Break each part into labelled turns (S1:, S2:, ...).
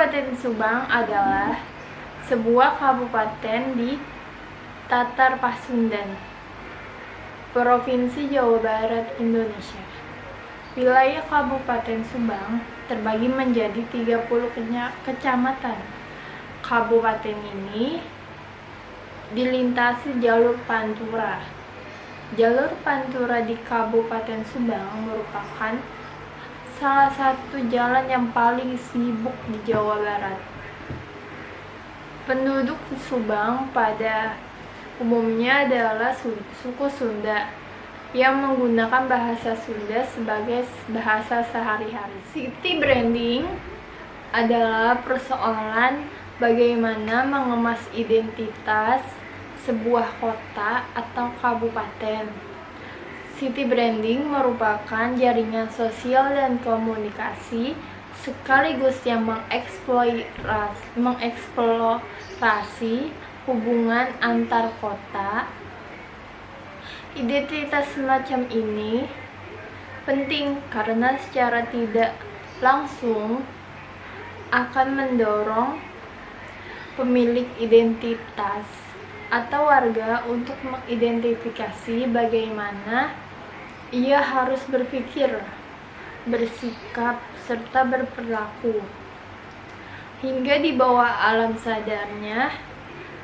S1: Kabupaten Subang adalah sebuah kabupaten di Tatar Pasundan, Provinsi Jawa Barat, Indonesia. Wilayah Kabupaten Subang terbagi menjadi 30 kecamatan. Kabupaten ini dilintasi jalur Pantura. Jalur Pantura di Kabupaten Subang merupakan salah satu jalan yang paling sibuk di Jawa Barat. Penduduk Subang pada umumnya adalah suku Sunda yang menggunakan bahasa Sunda sebagai bahasa sehari-hari. City branding adalah persoalan bagaimana mengemas identitas sebuah kota atau kabupaten. City branding merupakan jaringan sosial dan komunikasi sekaligus yang mengeksplorasi hubungan antar kota. Identitas semacam ini penting karena secara tidak langsung akan mendorong pemilik identitas atau warga untuk mengidentifikasi bagaimana ia harus berpikir, bersikap, serta berperilaku. Hingga di bawah alam sadarnya,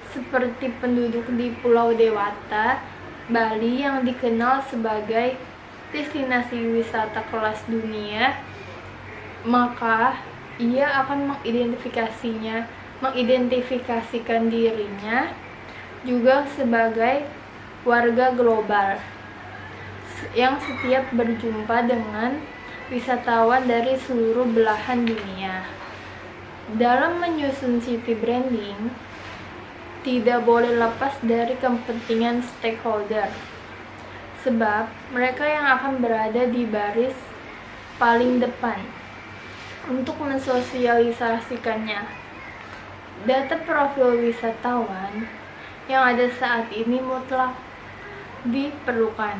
S1: seperti penduduk di Pulau Dewata, Bali yang dikenal sebagai destinasi wisata kelas dunia, maka ia akan mengidentifikasikan dirinya juga sebagai warga global yang setiap berjumpa dengan wisatawan dari seluruh belahan dunia. Dalam menyusun city branding, tidak boleh lepas dari kepentingan stakeholder, sebab mereka yang akan berada di baris paling depan untuk mensosialisasikannya. Data profil wisatawan yang ada saat ini mutlak diperlukan,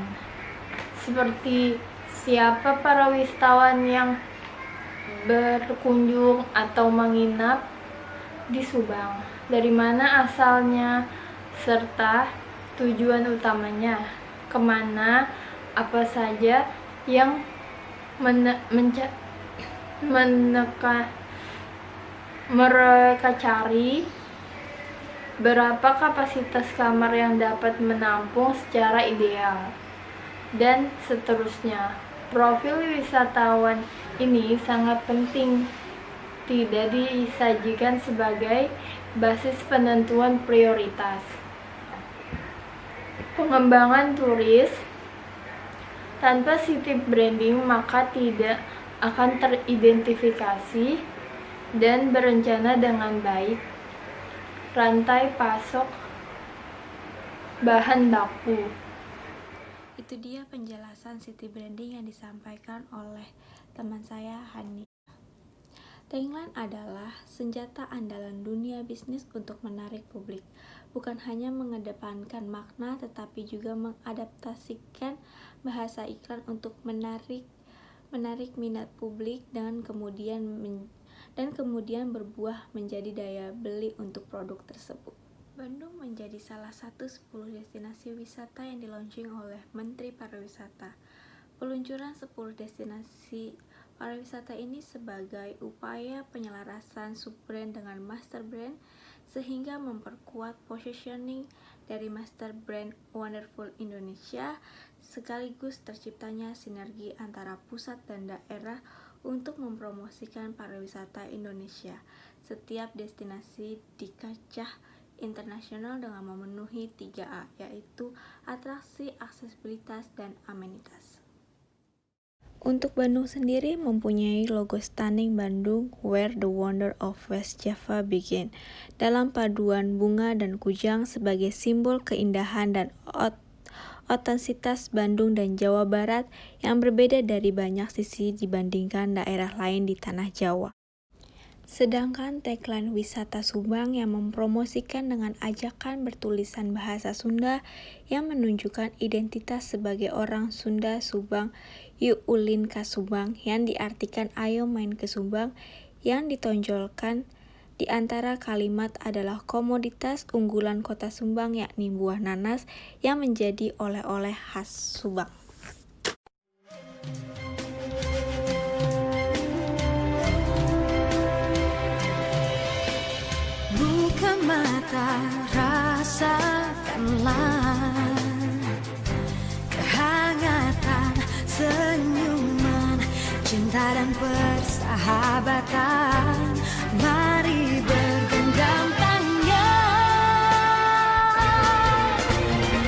S1: seperti siapa para wisatawan yang berkunjung atau menginap di Subang, dari mana asalnya, serta tujuan utamanya, kemana, apa saja yang mereka cari, berapa kapasitas kamar yang dapat menampung secara ideal, dan seterusnya. Profil wisatawan ini sangat penting, tidak disajikan sebagai basis penentuan prioritas. Pengembangan turis tanpa city branding maka tidak akan teridentifikasi dan berencana dengan baik rantai pasok bahan baku.
S2: Itu dia penjelasan city branding yang disampaikan oleh teman saya, Hani. Tagline adalah senjata andalan dunia bisnis untuk menarik publik. Bukan hanya mengedepankan makna, tetapi juga mengadaptasikan bahasa iklan untuk menarik minat publik dan kemudian berbuah menjadi daya beli untuk produk tersebut. Bandung menjadi salah satu 10 destinasi wisata yang di-launching oleh Menteri Pariwisata. Peluncuran 10 destinasi pariwisata ini sebagai upaya penyelarasan sub-brand dengan master brand sehingga memperkuat positioning dari master brand Wonderful Indonesia, sekaligus terciptanya sinergi antara pusat dan daerah untuk mempromosikan pariwisata Indonesia. Setiap destinasi dikacah internasional dengan memenuhi 3A, yaitu atraksi, aksesibilitas, dan amenitas. Untuk Bandung sendiri mempunyai logo stunning Bandung Where the Wonder of West Java Begin, dalam paduan bunga dan kujang sebagai simbol keindahan dan otentisitas Bandung dan Jawa Barat yang berbeda dari banyak sisi dibandingkan daerah lain di tanah Jawa. Sedangkan tagline wisata Subang yang mempromosikan dengan ajakan bertulisan bahasa Sunda yang menunjukkan identitas sebagai orang Sunda Subang, yuk ulin ka Subang, yang diartikan ayo main ke Subang, Yang ditonjolkan di antara kalimat adalah komoditas unggulan Kota Subang, yakni buah nanas yang menjadi oleh-oleh khas Subang.
S3: Buka mata, rasakanlah kehangatan senyuman, cinta dan persahabatan. Mari bergenggam tangan,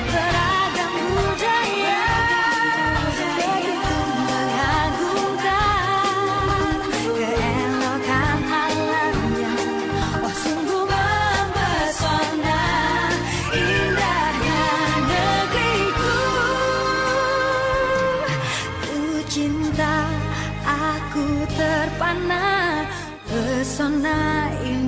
S3: beragam budaya begitu mengagumkan, keelokan alamnya, oh sungguh mempesona, indahnya negeriku. Ku cinta, aku terpana, pesona ini.